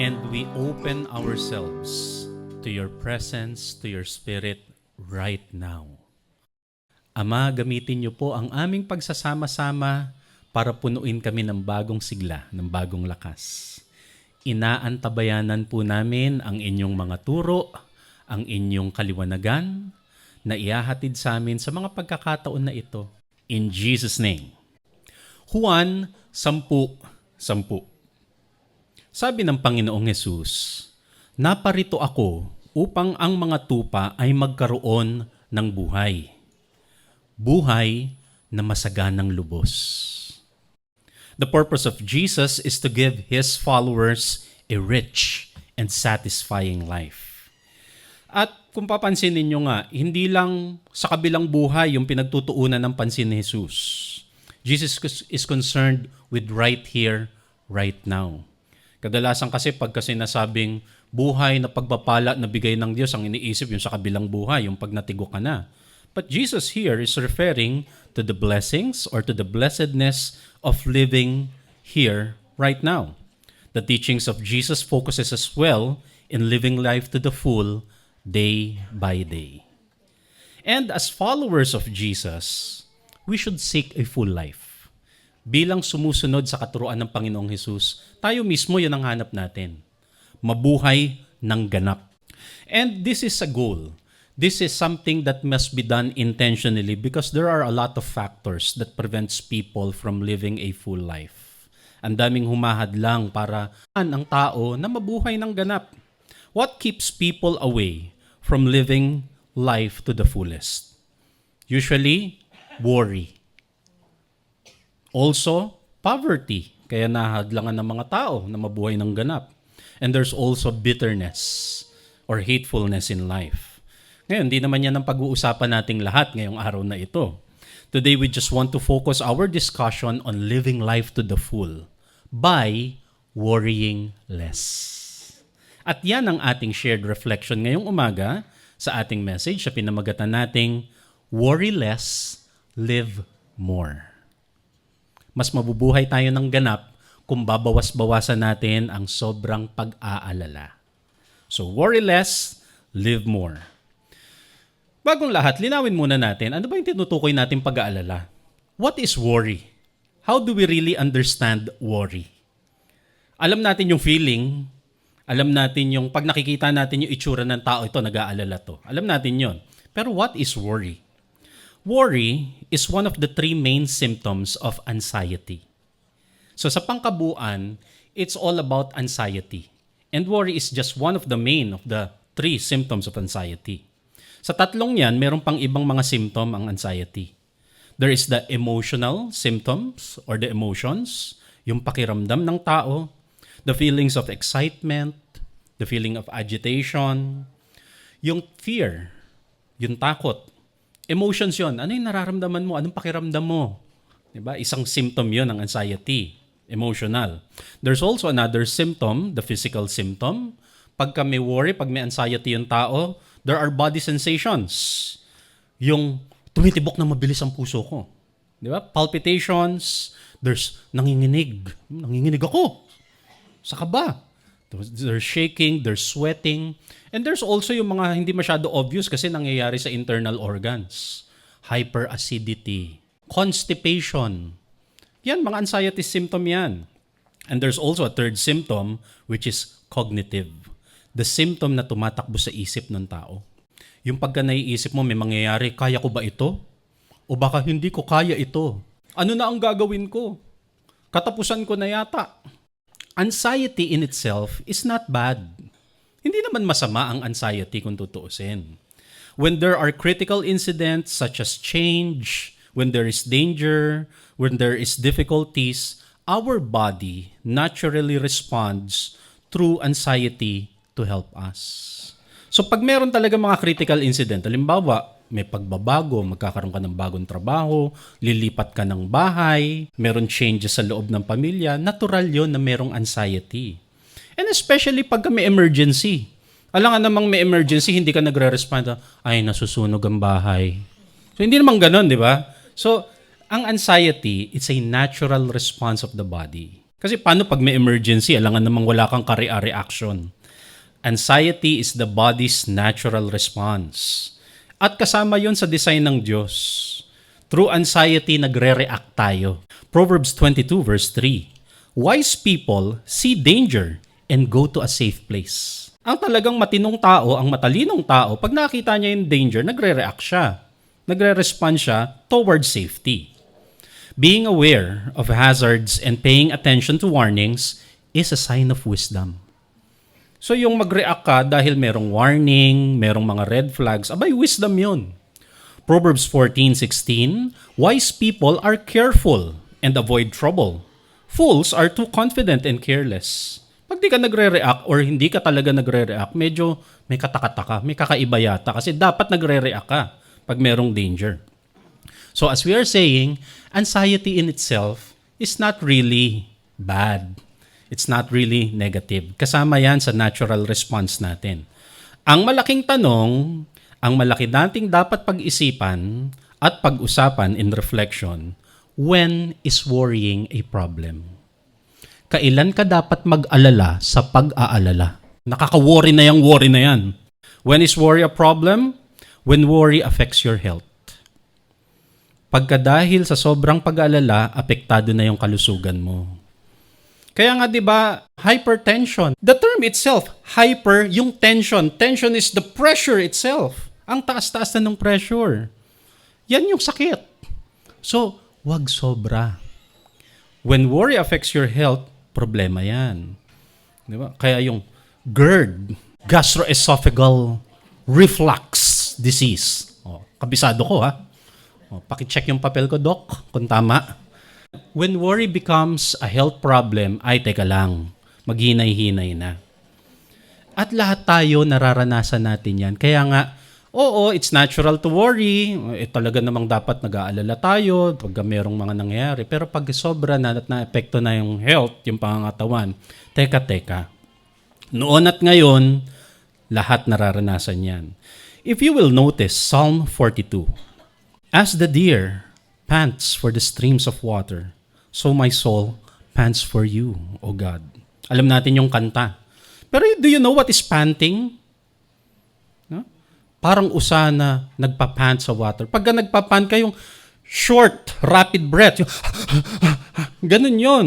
and we open ourselves to your presence, to your Spirit right now. Ama, gamitin niyo po ang aming pagsasama-sama para punuin kami ng bagong sigla, ng bagong lakas. Inaantabayanan po namin ang inyong mga turo, ang inyong kaliwanagan, na ihahatid sa amin sa mga pagkakataon na ito. In Jesus' name. Juan 10:10. Sabi ng Panginoong Hesus, "Naparito ako upang ang mga tupa ay magkaroon ng buhay. Buhay na masaganang lubos." The purpose of Jesus is to give His followers a rich and satisfying life. At kung papansinin nyo nga, hindi lang sa kabilang buhay yung pinagtutuunan ng pansin ni Jesus. Jesus is concerned with right here, right now. Kadalasan kasi pagka sinasabing buhay na pagpapala na bigay ng Diyos, ang iniisip yung sa kabilang buhay, yung pag natigo ka na. But Jesus here is referring to the blessings or to the blessedness of living here, right now. The teachings of Jesus focuses as well in living life to the full, day by day. And as followers of Jesus, we should seek a full life. Bilang sumusunod sa katuruan ng Panginoong Hesus, tayo mismo yan ang hanap natin. Mabuhay ng ganap. And this is a goal. This is something that must be done intentionally because there are a lot of factors that prevents people from living a full life. Ang daming humahadlang para ang tao na mabuhay ng ganap. What keeps people away from living life to the fullest? Usually, worry. Also, poverty. Kaya nahadlangan ng mga tao na mabuhay ng ganap. And there's also bitterness or hatefulness in life. Ngayon, di naman yan ang pag-uusapan nating lahat ngayong araw na ito. Today, we just want to focus our discussion on living life to the full by worrying less. At yan ang ating shared reflection ngayong umaga sa ating message sa pinamagatan nating Worry Less, Live More. Mas mabubuhay tayo ng ganap kung babawas-bawasan natin ang sobrang pag-aalala. So worry less, live more. Bagong lahat, linawin muna natin, ano ba yung tinutukoy natin pag-aalala? What is worry? How do we really understand worry? Alam natin yung feeling. Alam natin yung pag nakikita natin yung itsura ng tao, ito nag-aalala to. Alam natin yon. Pero what is worry? Worry is one of the 3 main symptoms of anxiety. So sa pangkabuuan, it's all about anxiety. And worry is just one of the 3 symptoms of anxiety. Sa tatlong yan, meron pang ibang mga symptom ang anxiety. There is the emotional symptoms or the emotions, yung pakiramdam ng tao, the feelings of excitement, the feeling of agitation, yung fear, yung takot. Emotions yon. Ano yung nararamdaman mo? Anong pakiramdam mo? Diba? Isang symptom yon ng anxiety, emotional. There's also another symptom, the physical symptom. Pagka may worry, pag may anxiety yung tao, there are body sensations. Yung tumitibok na mabilis ang puso ko. Diba? Palpitations, there's nanginginig. Nanginginig ako. Sa kaba. They're shaking, they're sweating. And there's also yung mga hindi masyado obvious kasi nangyayari sa internal organs. Hyperacidity, constipation. Yan, mga anxiety symptom yan. And there's also a third symptom which is cognitive. The symptom na tumatakbo sa isip ng tao. Yung pagka naiisip mo may mangyayari, kaya ko ba ito? O baka hindi ko kaya ito? Ano na ang gagawin ko? Katapusan ko na yata. Anxiety in itself is not bad. Hindi naman masama ang anxiety kung tutuusin. When there are critical incidents such as change, when there is danger, when there is difficulties, our body naturally responds through anxiety to help us. So pag meron talaga mga critical incident, halimbawa, may pagbabago, magkakaroon ka ng bagong trabaho, lilipat ka ng bahay, meron changes sa loob ng pamilya, natural yon na merong anxiety. And especially pagka may emergency. Alam nga namang may emergency, hindi ka nagre-respond, ay, nasusunog ang bahay. So hindi naman ganun, di ba? So, ang anxiety, it's a natural response of the body. Kasi paano pag may emergency, alangan namang wala kang reaction. Anxiety is the body's natural response. At kasama yon sa design ng Diyos. Through anxiety, nagre-react tayo. Proverbs 22 verse 3. Wise people see danger and go to a safe place. Ang talagang matinong tao, ang matalinong tao, pag nakita niya yung danger, nagre-react siya. Nagre-respond siya towards safety. Being aware of hazards and paying attention to warnings is a sign of wisdom. So yung mag-react ka dahil merong warning, merong mga red flags, abay, wisdom yun. Proverbs 14:16, wise people are careful and avoid trouble. Fools are too confident and careless. Pag di ka nagre-react or hindi ka talaga nagre-react, medyo may katakataka, may kakaiba yata kasi dapat nagre-react ka pag merong danger. So as we are saying, anxiety in itself is not really bad. It's not really negative. Kasama yan sa natural response natin. Ang malaking tanong, ang malaki nating dapat pag-isipan at pag-usapan in reflection, when is worrying a problem? Kailan ka dapat mag-alala sa pag-aalala? Nakaka-worry na yung worry na yan. When is worry a problem? When worry affects your health. Pagka dahil sa sobrang pag-aalala, apektado na yung kalusugan mo. Kaya nga 'di ba, hypertension. The term itself, hyper, yung tension. Tension is the pressure itself. Ang taas-taas na ng pressure. Yan yung sakit. So, wag sobra. When worry affects your health, problema yan. 'Di ba? Kaya yung GERD, gastroesophageal reflux disease. Kabisado ko ha. Paki-check yung papel ko, doc, kung tama. When worry becomes a health problem, ay teka lang, maghinay-hinay na. At lahat tayo nararanasan natin yan. Kaya nga, oo, it's natural to worry. Talaga namang dapat nag-aalala tayo pag merong mga nangyayari. Pero pag sobra na at na-epekto na yung health, yung pangangatawan, teka. Noon at ngayon, lahat nararanasan yan. If you will notice, Psalm 42, as the deer pants for the streams of water, so my soul pants for you, O God. Alam natin yung kanta. Pero do you know what is panting? No? Parang usa na nagpapant sa water. Pagka nagpapant ka, yung short, rapid breath, yung ganun yon.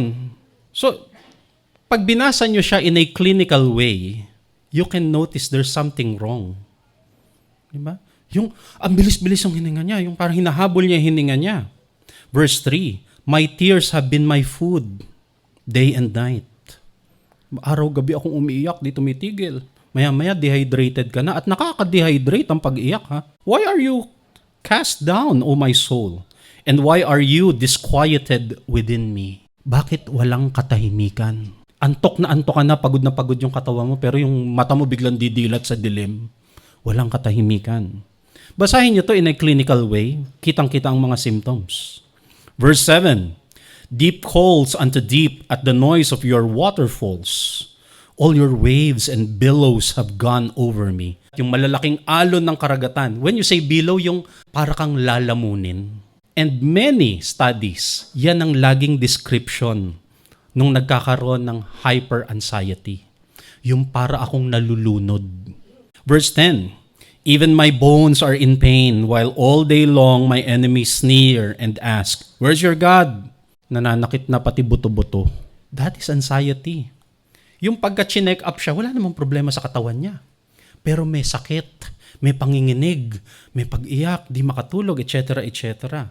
So, pag binasa nyo siya in a clinical way, you can notice there's something wrong. Diba? Yung ang bilis-bilis yung hininga niya, yung parang hinahabol niya yung hininga niya. Verse 3, my tears have been my food, day and night. Araw-gabi akong umiiyak, di tumitigil. Maya-maya dehydrated ka na at nakaka-dehydrate ang pag-iyak ha. Why are you cast down, O my soul? And why are you disquieted within me? Bakit walang katahimikan? Antok ka na pagod yung katawan mo, pero yung mata mo biglang didilat sa dilim. Walang katahimikan. Basahin niyo to in a clinical way, kitang-kita ang mga symptoms. Verse 7, deep calls unto deep at the noise of your waterfalls. All your waves and billows have gone over me. Yung malalaking alon ng karagatan. When you say billow, yung para kang lalamunin. And many studies, yan ang laging description nung nagkakaroon ng hyper-anxiety. Yung para akong nalulunod. Verse 10, even my bones are in pain, while all day long my enemies sneer and ask, where's your God? Nananakit na pati buto-buto. That is anxiety. Yung pagka-chinek up siya, wala namang problema sa katawan niya. Pero may sakit, may panginginig, may pag-iyak, di makatulog, etc., etc.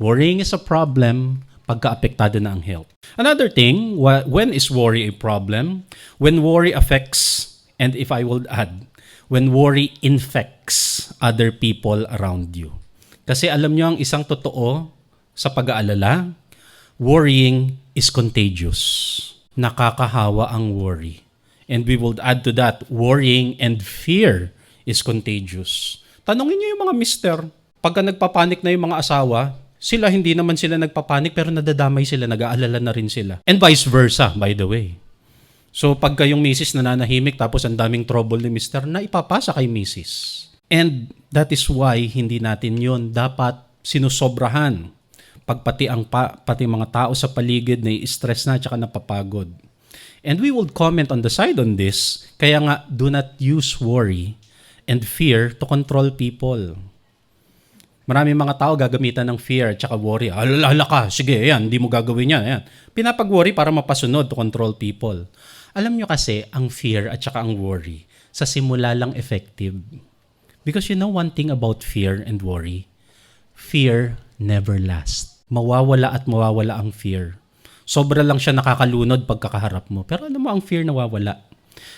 Worrying is a problem pagka-apektado na ang health. Another thing, when is worry a problem? When worry affects, and if I will add, when worry infects other people around you. Kasi alam nyo ang isang totoo sa pag-aalala, worrying is contagious. Nakakahawa ang worry. And we will add to that, worrying and fear is contagious. Tanungin niyo yung mga mister, pagka nagpapanik na yung mga asawa, sila hindi naman sila nagpapanik pero nadadamay sila, nag-aalala na rin sila. And vice versa, by the way. So pagka yung misis nananahimik tapos ang daming trouble ni mister, na ipapasa kay misis. And that is why hindi natin yun dapat sinusobrahan. pati mga tao sa paligid na stress na tsaka napapagod. And we would comment on the side on this, kaya nga, do not use worry and fear to control people. Maraming mga tao gagamitan ng fear at saka worry. Alala ka, sige, yan, hindi mo gagawin yan. Yan. Pinapag-worry para mapasunod to control people. Alam nyo kasi, ang fear at saka ang worry, sa simula lang effective. Because you know one thing about fear and worry? Fear never lasts. Mawawala at mawawala ang fear. Sobra lang siya nakakalunod pagkakaharap mo. Pero alam mo, ang fear nawawala.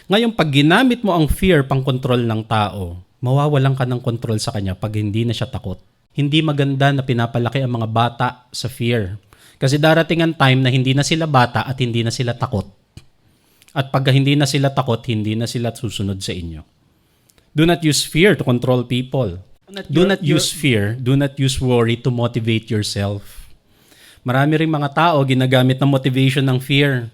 Ngayon, pag ginamit mo ang fear pang kontrol ng tao, mawawalan ka ng kontrol sa kanya pag hindi na siya takot. Hindi maganda na pinapalaki ang mga bata sa fear. Kasi darating ang time na hindi na sila bata at hindi na sila takot. At pag hindi na sila takot, hindi na sila susunod sa inyo. Do not use fear to control people. Do not use fear, do not use worry to motivate yourself. Marami ring mga tao ginagamit ng motivation ng fear.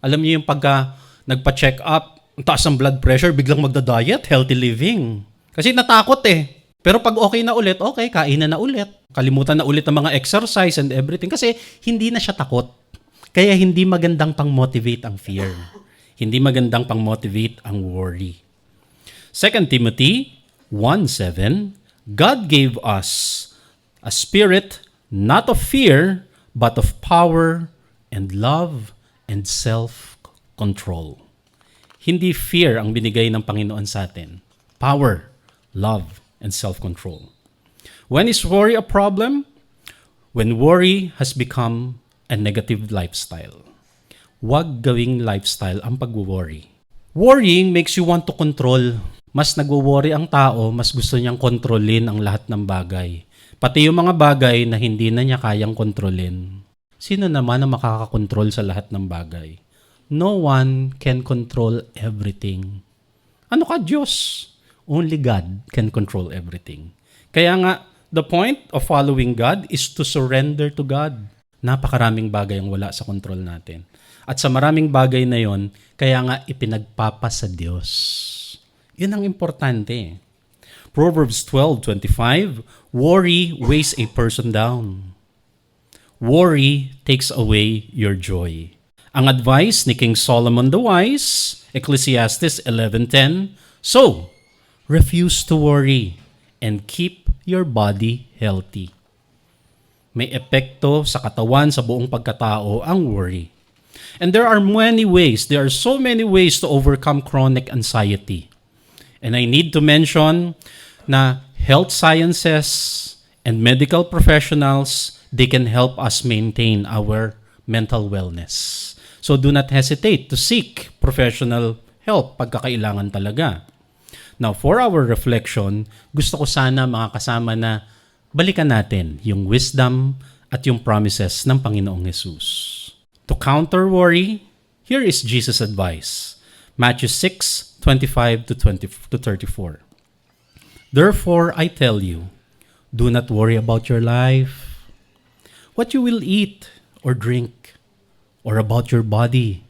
Alam niyo yung pagka nagpa-check up, ang taas ang blood pressure, biglang magda-diet, healthy living. Kasi natakot eh. Pero pag okay na ulit, okay, kainan na ulit. Kalimutan na ulit ang mga exercise and everything. Kasi hindi na siya takot. Kaya hindi magandang pang-motivate ang fear. Hindi magandang pang-motivate ang worry. 2 Timothy 1:7, God gave us a spirit not of fear, but of power and love and self-control. Hindi fear ang binigay ng Panginoon sa atin. Power, love, and self-control. When is worry a problem? When worry has become a negative lifestyle. Huwag gawing lifestyle ang pag-worry. Worrying makes you want to control. Mas nag-worry ang tao, mas gusto niyang kontrolin ang lahat ng bagay. Pati yung mga bagay na hindi na niya kayang kontrolin. Sino naman ang makakakontrol sa lahat ng bagay? No one can control everything. Ano ka, Diyos? Only God can control everything. Kaya nga, the point of following God is to surrender to God. Napakaraming bagay ang wala sa kontrol natin. At sa maraming bagay na yon, kaya nga ipinagpapa sa Diyos. Yun ang importante. Proverbs 12:25, worry weighs a person down. Worry takes away your joy. Ang advice ni King Solomon the Wise, Ecclesiastes 11:10, so, refuse to worry and keep your body healthy. May epekto sa katawan, sa buong pagkatao ang worry. And there are so many ways to overcome chronic anxiety. And I need to mention na health sciences and medical professionals, they can help us maintain our mental wellness. So do not hesitate to seek professional help pagkakailangan talaga. Now, for our reflection, gusto ko sana mga kasama na balikan natin yung wisdom at yung promises ng Panginoong Jesus. To counter worry, here is Jesus' advice. Matthew 6:25 to 34. Therefore, I tell you, do not worry about your life, what you will eat or drink, or about your body,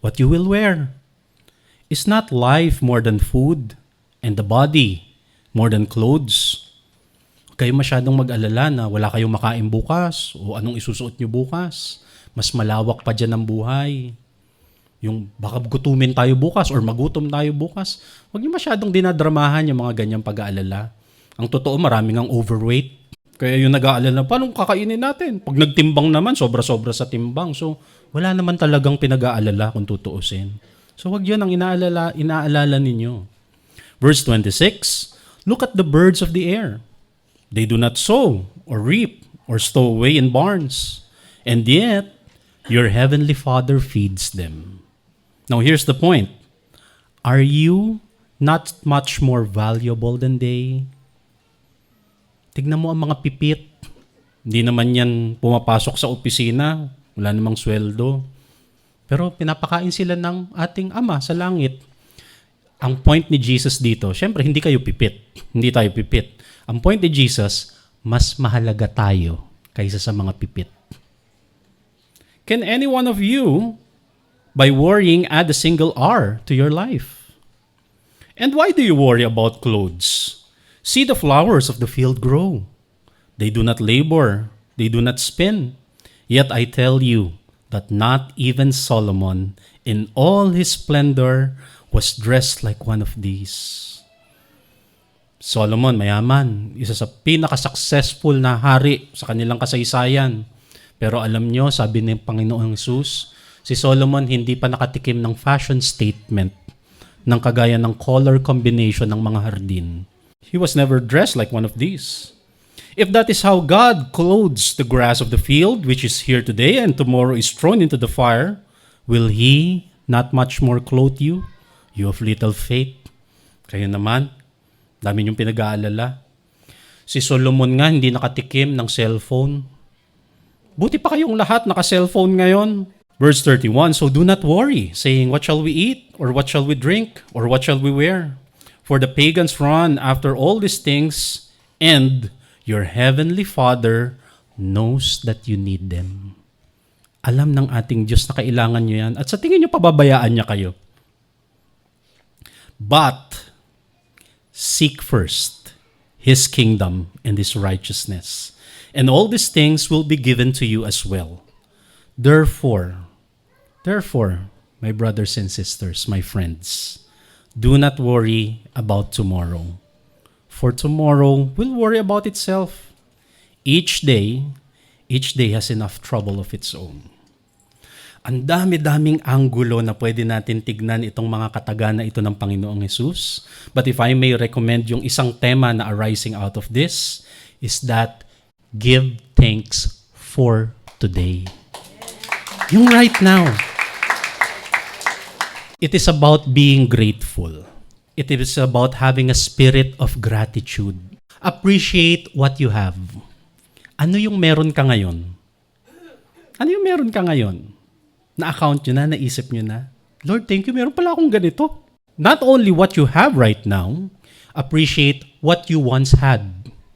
what you will wear. Is not life more than food, and the body more than clothes? Huwag kayo masyadong mag-alala na wala kayong makain bukas o anong isusuot nyo bukas. Mas malawak pa dyan ang buhay. Yung baka gutumin tayo bukas or magutom tayo bukas. Huwag nyo masyadong dinadramahan yung mga ganyang pag-aalala. Ang totoo, maraming ang overweight. Kaya yung nag-aalala, paano kakainin natin? Pag nagtimbang naman, sobra-sobra sa timbang. So, wala naman talagang pinag-aalala kung tutuusin. So, wag yun ang inaalala ninyo. Verse 26, look at the birds of the air. They do not sow or reap or stow away in barns. And yet, your heavenly Father feeds them. Now, here's the point. Are you not much more valuable than they? Tignan mo ang mga pipit. Hindi naman yan pumapasok sa opisina. Wala namang sweldo. Pero pinapakain sila ng ating Ama sa langit. Ang point ni Jesus dito, syempre hindi kayo pipit. Hindi tayo pipit. Ang point ni Jesus, mas mahalaga tayo kaysa sa mga pipit. Can any one of you, by worrying, add a single hour to your life? And why do you worry about clothes? See the flowers of the field grow. They do not labor they do not spin. Yet I tell you that not even Solomon in all his splendor was dressed like one of these. Solomon, mayaman, isa sa pinaka-successful na hari sa kanilang kasaysayan. Pero alam nyo, sabi ng Panginoong Jesus, si Solomon hindi pa nakatikim ng fashion statement ng kagaya ng color combination ng mga hardin. He was never dressed like one of these. If that is how God clothes the grass of the field, which is here today and tomorrow is thrown into the fire, will He not much more clothe you, you of little faith? Kayo naman, dami niyong pinag-aalala. Si Solomon nga hindi nakatikim ng cellphone. Buti pa kayong lahat naka-cellphone ngayon. Verse 31, so do not worry, saying, what shall we eat? Or what shall we drink? Or what shall we wear? For the pagans run after all these things, and your heavenly Father knows that you need them. Alam ng ating Diyos na kailangan nyo yan. At sa tingin nyo, pababayaan niya kayo. But, seek first His kingdom and His righteousness, and all these things will be given to you as well. Therefore, my brothers and sisters, my friends, do not worry about tomorrow, for tomorrow will worry about itself. Each day has enough trouble of its own. Ang dami-daming anggulo na pwede natin tignan itong mga kataga na ito ng Panginoong Jesus. But if I may recommend yung isang tema na arising out of this, is that give thanks for today. Yung right now. It is about being grateful. It is about having a spirit of gratitude. Appreciate what you have. Ano yung meron ka ngayon? Ano yung meron ka ngayon? Na-account nyo na, naisip nyo na, Lord, thank you, meron pala akong ganito. Not only what you have right now, appreciate what you once had.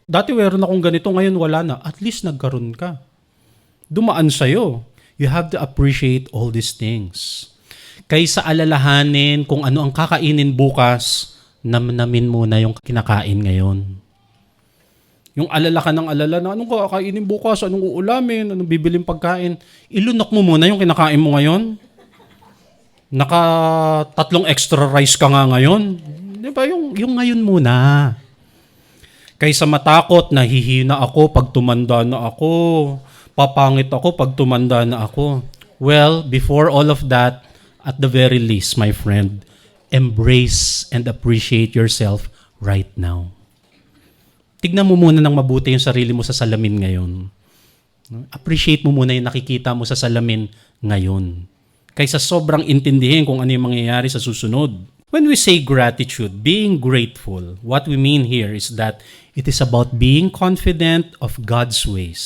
Dati meron akong ganito, ngayon wala na. At least nagkaroon ka. Dumaan sa'yo. You have to appreciate all these things. Kaysa alalahanin kung ano ang kakainin bukas, namnamin muna yung kinakain ngayon. Yung alala ka ng alala na anong kakainin bukas, anong uulamin, anong bibiling pagkain, ilunok mo muna yung kinakain mo ngayon. 3 extra rice ka nga ngayon. Di ba? Yung ngayon muna. Kaysa matakot na hihina ako pag tumanda na ako, papangit ako pag tumanda na ako. Well, before all of that, at the very least, my friend, embrace and appreciate yourself right now. Tignan mo muna ng mabuti yung sarili mo sa salamin ngayon. Appreciate mo muna yung nakikita mo sa salamin ngayon. Kaysa sobrang intindihin kung ano yung mangyayari sa susunod. When we say gratitude, being grateful, what we mean here is that it is about being confident of God's ways.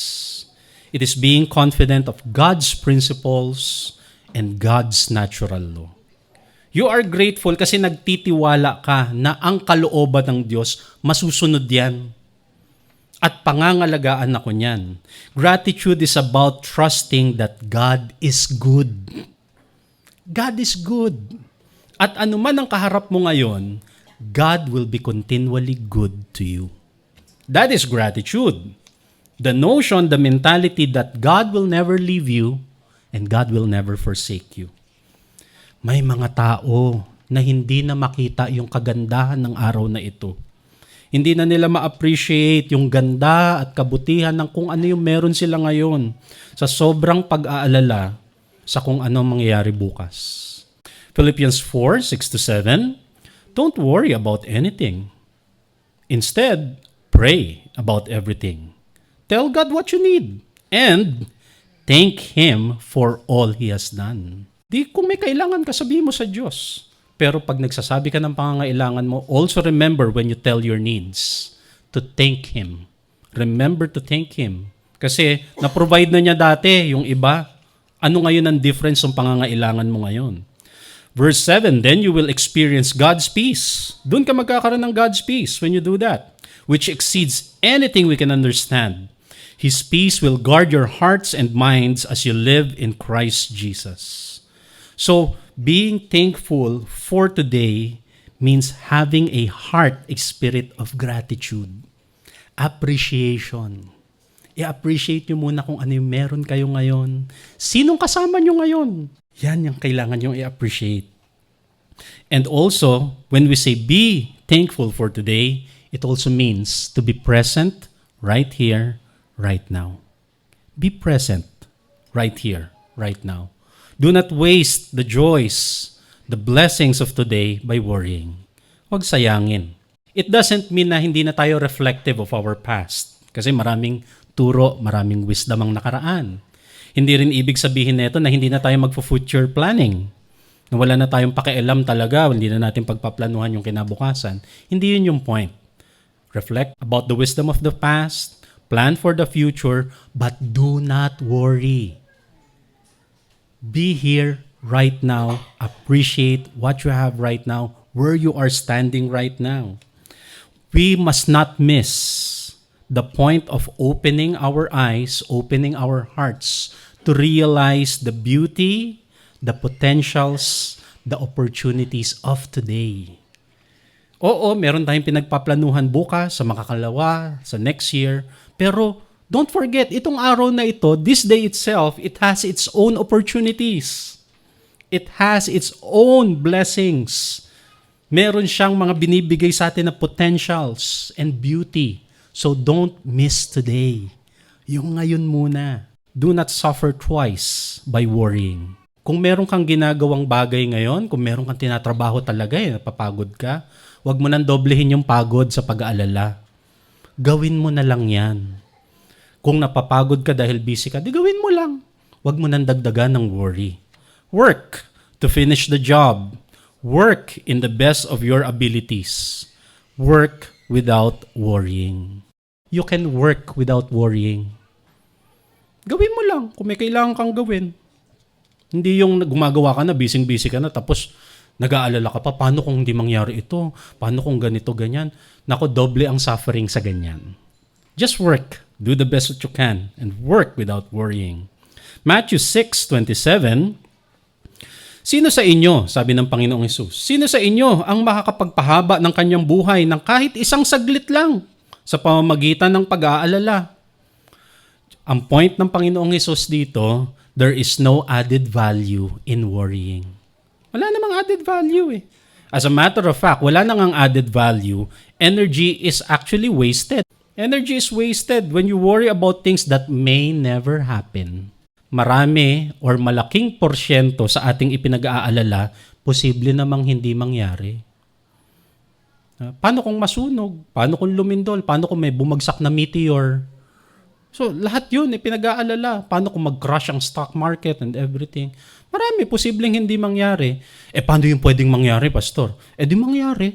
It is being confident of God's principles and God's natural law. You are grateful kasi nagtitiwala ka na ang kalooban ng Diyos, masusunod yan. At pangangalagaan ako niyan. Gratitude is about trusting that God is good. God is good. At anuman ang kaharap mo ngayon, God will be continually good to you. That is gratitude. The notion, the mentality that God will never leave you and God will never forsake you. May mga tao na hindi na makita yung kagandahan ng araw na ito. Hindi na nila ma-appreciate yung ganda at kabutihan ng kung ano yung meron sila ngayon sa sobrang pag-aalala sa kung ano mangyayari bukas. Philippians 4:6-7, don't worry about anything. Instead, pray about everything. Tell God what you need and thank Him for all He has done. Di kung may kailangan ka, sabihin mo sa Diyos. Pero pag nagsasabi ka ng pangangailangan mo, also remember when you tell your needs to thank Him. Remember to thank Him. Kasi na-provide na niya dati yung iba. Ano ngayon ang difference ng pangangailangan mo ngayon? Verse 7, then you will experience God's peace. Doon ka magkakaroon ng God's peace when you do that, which exceeds anything we can understand. His peace will guard your hearts and minds as you live in Christ Jesus. So, being thankful for today means having a heart, a spirit of gratitude, appreciation. I-appreciate nyo muna kung ano yung meron kayo ngayon. Sinong kasama nyo ngayon? Yan yung kailangan nyo i-appreciate. And also, when we say be thankful for today, it also means to be present right here, right now. Be present right here, right now. Do not waste the joys, the blessings of today by worrying. Huwag sayangin. It doesn't mean na hindi na tayo reflective of our past. Kasi maraming turo, maraming wisdom ang nakaraan. Hindi rin ibig sabihin nito na hindi na tayo magpo-future planning. Na wala na tayong pakialam talaga, hindi na natin pagpaplanuhan yung kinabukasan. Hindi yun yung point. Reflect about the wisdom of the past, plan for the future, but do not worry. Be here right now. Appreciate what you have right now, where you are standing right now. We must not miss the point of opening our eyes, opening our hearts to realize the beauty, the potentials, the opportunities of today. Oo, meron tayong pinagpaplanuhan bukas, sa makakalawa, sa next year. Pero don't forget, itong araw na ito, this day itself, it has its own opportunities. It has its own blessings. Meron siyang mga binibigay sa atin na potentials and beauty. So don't miss today. Yung ngayon muna. Do not suffer twice by worrying. Kung meron kang ginagawang bagay ngayon, kung meron kang tinatrabaho talaga, napapagod ka, huwag mo nang doblehin yung pagod sa pag-aalala. Gawin mo na lang yan. Kung napapagod ka dahil busy ka, di gawin mo lang. Huwag mo nang dagdagan ng worry. Work to finish the job. Work in the best of your abilities. Work without worrying. You can work without worrying. Gawin mo lang kung may kailangan kang gawin. Hindi yung gumagawa ka na, busy-busy ka na, tapos nag-aalala ka pa, paano kung hindi mangyari ito? Paano kung ganito, ganyan? Nako, doble ang suffering sa ganyan. Just work. Do the best that you can and work without worrying. Matthew 6:27, sino sa inyo, sabi ng Panginoong Hesus, sino sa inyo ang makakapagpahaba ng kanyang buhay ng kahit isang saglit lang sa pamamagitan ng pag-aalala? Ang point ng Panginoong Hesus dito, there is no added value in worrying. Wala namang added value eh. As a matter of fact, wala nang ang added value. Energy is actually wasted. Energy is wasted when you worry about things that may never happen. Marami or malaking porsyento sa ating ipinag-aalala, posible namang hindi mangyari. Paano kung masunog? Paano kung lumindol? Paano kung may bumagsak na meteor? So, lahat yun, pinag-aalala. Paano kung mag-crash ang stock market and everything? Marami, posibleng hindi mangyari. Paano yung pwedeng mangyari, Pastor? Di mangyari.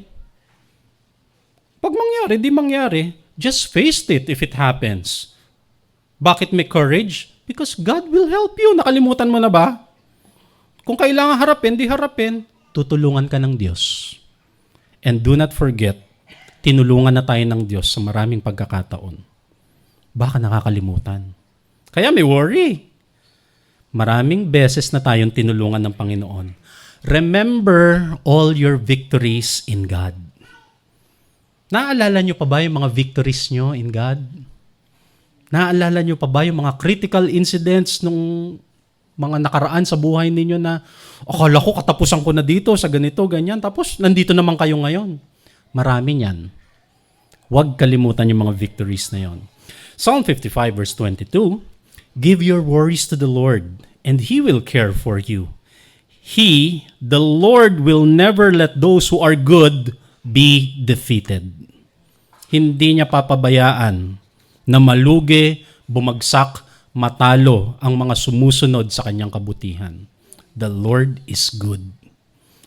Pag mangyari, di mangyari. Just face it if it happens. Bakit may courage? Because God will help you. Nakalimutan mo na ba? Kung kailangan harapin, di harapin. Tutulungan ka ng Diyos. And do not forget, tinulungan na tayo ng Diyos sa maraming pagkakataon. Baka nakakalimutan. Kaya may worry. Maraming beses na tayong tinulungan ng Panginoon. Remember all your victories in God. Naaalala nyo pa ba yung mga victories nyo in God? Naaalala nyo pa ba yung mga critical incidents nung mga nakaraan sa buhay ninyo na akala ko katapusan ko na dito sa ganito, ganyan, tapos nandito naman kayo ngayon? Marami niyan. Huwag kalimutan yung mga victories na yon. Psalm 55 verse 22, give your worries to the Lord, and He will care for you. He, the Lord, will never let those who are good be defeated. Hindi niya papabayaan na malugi, bumagsak, matalo ang mga sumusunod sa kanyang kabutihan. The Lord is good.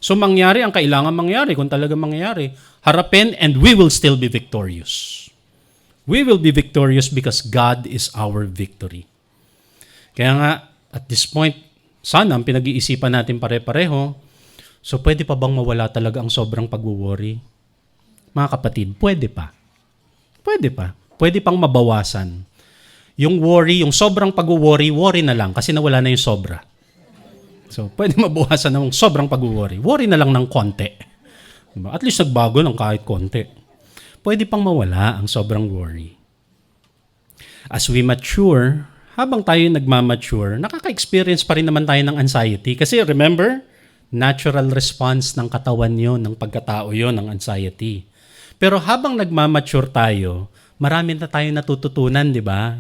So mangyari ang kailangan mangyari, kung talaga mangyari, harapin and we will still be victorious. We will be victorious because God is our victory. Kaya nga, at this point, sana ang pinag-iisipan natin pare-pareho, so pwede pa bang mawala talaga ang sobrang pag-worry? Mga kapatid, pwede pa. Pwede pa. Pwede pang mabawasan. Yung worry, yung sobrang pag-worry, worry na lang kasi nawala na yung sobra. So, pwede mabawasan ng sobrang pag-worry. Worry na lang ng konti. Diba? At least nagbago ng kahit konti. Pwede pang mawala ang sobrang worry. As we mature, habang tayo nagmamature, nakaka-experience pa rin naman tayo ng anxiety. Kasi remember, natural response ng katawan yon, ng pagkatao yon, ng anxiety. Pero habang nagmamature tayo, marami na tayong natututunan, di ba?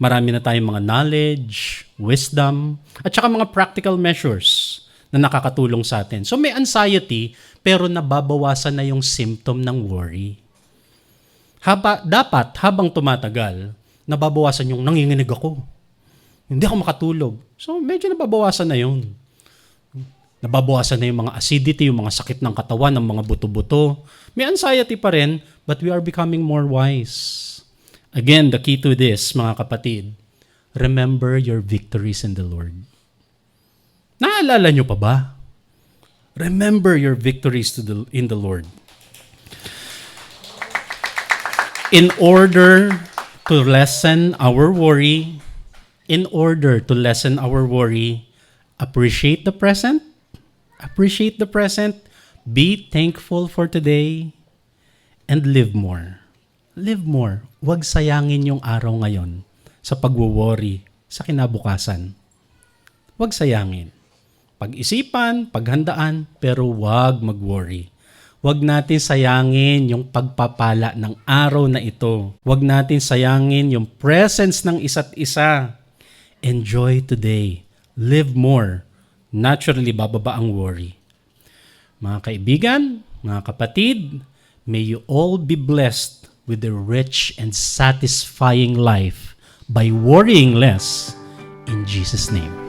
Marami na tayong mga knowledge, wisdom, at saka mga practical measures na nakakatulong sa atin. So may anxiety, pero nababawasan na yung symptom ng worry. Dapat, habang tumatagal, nababawasan yung nanginginig ako. Hindi ako makatulog. So medyo nababawasan na yun. Nababawasan na yung mga acidity, yung mga sakit ng katawan, ng mga buto-buto. May anxiety pa rin, but we are becoming more wise. Again, the key to this, mga kapatid, remember your victories in the Lord. Naalala nyo pa ba? Remember your victories in the Lord. In order to lessen our worry, appreciate the present, be thankful for today, and live more. Live more. Huwag sayangin yung araw ngayon sa pagwo-worry sa kinabukasan. Huwag sayangin. Pag-isipan, paghandaan, pero huwag mag-worry. Huwag natin sayangin yung pagpapala ng araw na ito. Huwag natin sayangin yung presence ng isa't isa. Enjoy today. Live more. Naturally, bababa ang worry. Mga kaibigan, mga kapatid, may you all be blessed with a rich and satisfying life by worrying less. In Jesus' name.